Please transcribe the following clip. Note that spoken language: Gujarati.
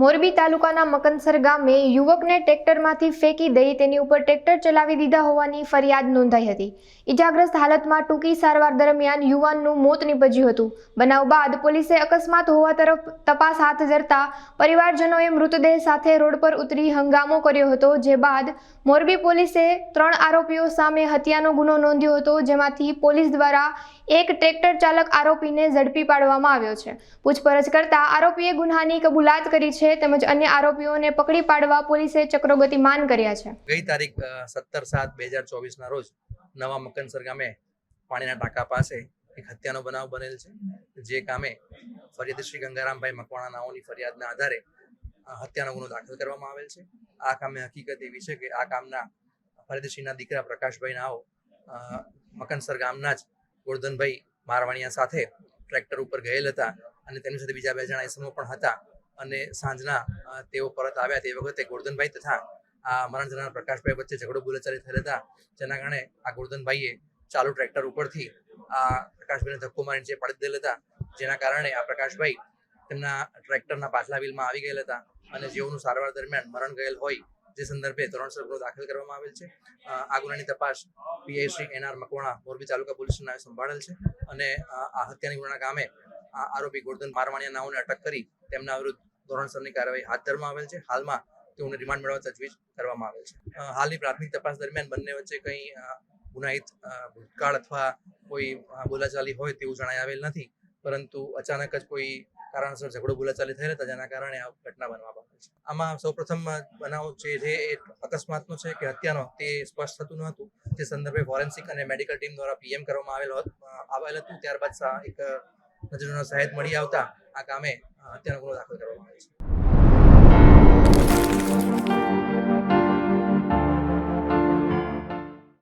મોરબી તાલુકાના મકનસર ગામે યુવકને ટ્રેક્ટરમાંથી ફેંકી દઈ તેની ઉપર ટ્રેક્ટર ચલાવી દીધા હોવાની ફરિયાદ નોંધાઈ હતી। ઈજાગ્રસ્ત હાલતમાં ટૂંકી સારવાર દરમિયાન યુવાનનું મોત નીપજ્યું હતું। બનાવ બાદ પોલીસે અકસ્માત હોવા તરફ તપાસ હાથ ધરતા પરિવારજનોએ મૃતદેહ સાથે રોડ પર ઉતરી હંગામો કર્યો હતો। જે બાદ મોરબી પોલીસે 3 આરોપીઓ સામે હત્યાનો ગુનો નોંધ્યો હતો, જેમાંથી પોલીસ દ્વારા એક ટ્રેક્ટર ચાલક આરોપીને ઝડપી પાડવામાં આવ્યો છે। પૂછપરછ કરતા આરોપીએ ગુન્હાની કબૂલાત કરી છે તેમજ અન્ય આરોપીઓને પકડી પાડવા પોલીસે ચક્રો ગતિમાન કર્યા છે। ગઈ તારીખ 17/7/2024 ના રોજ નવા મકનસર ગામે પાણીના ટાંકા પાસે એક હત્યાનો બનાવ બનેલ છે। જે કામે ફરિયાદી શ્રી ગંગારામભાઈ મકવાણા નાઓની ફરિયાદના આધારે હત્યાનો ગુનો દાખલ કરવામાં આવેલ છે। આ કામે હકીકત એવી છે કે આ કામના ફરિયાદીશ્રીના દીકરા પ્રકાશભાઈ નાઓ મકનસર ગામના જ ગોરધનભાઈ મારવાણિયા સાથે ટ્રેક્ટર ઉપર ગયેલ હતા અને તેમની સાથે બીજા 2 જણા ઇસમો પણ હતા અને સાંજના તેઓ પરત આવ્યા તે વખતે ગોરધનભાઈ તથા આ મરણ જનાર પ્રકાશભાઈ વચ્ચે ઝઘડો બોલાચાલી થયેલ હતા, જેના કારણે આ ગોરધનભાઈએ ચાલુ ટ્રેક્ટર ઉપરથી આ પ્રકાશભાઈને ધક્કો મારી નીચે પાડી દીધેલ હતા, જેના કારણે આ પ્રકાશભાઈ તેમના ટ્રેક્ટરના પાછલા વ્હીલમાં આવી ગયેલ હતા અને જેઓનું સારવાર દરમિયાન મરણ ગયેલ હોય જે સંદર્ભે ધોરણસર ગુનો દાખલ કરવામાં આવેલ છે। આ ગુનાની તપાસ પીઆઈ શ્રી એનઆર મકવાણા મોરબી તાલુકા પોલીસના સંભાળેલ છે અને આ હત્યાની ગુનાના કામે આરોપી ગોરધન મારવાણિયા નાઓને અટક કરી તેમના વિરુદ્ધ ધોરણસરની કાર્યવાહી હાથ ધરવામાં આવેલ છે। હાલમાં તેઓને રિમાન્ડ મેળવવા તજવીજ કરવામાં આવેલ છે। હાલની પ્રાથમિક તપાસ દરમિયાન બંને વચ્ચે કંઈ ગુનાહિત ભૂતકાળ અથવા કોઈ બોલાચાલી હોય તેવું જણાઈ આવેલ નથી, પરંતુ અચાનક જ કોઈ કારણસર ઝઘડો બોલાચાલી થયેલ હતા, જેના કારણે આ ઘટના બનવા પામેલ છે। આમાં સૌપ્રથમ બનાવ છે જે અકસ્માતનો છે કે હત્યાનો તે સ્પષ્ટ થતું ન હતું, તે સંદર્ભે ફોરેન્સિક અને મેડિકલ ટીમ દ્વારા પીએમ કરવામાં આવેલ હતું। ત્યારબાદ એક નજરનો સાહેબ મળી આવતા આ કામે હત્યાનો ગુનો દાખલ કરવામાં આવેલ છે।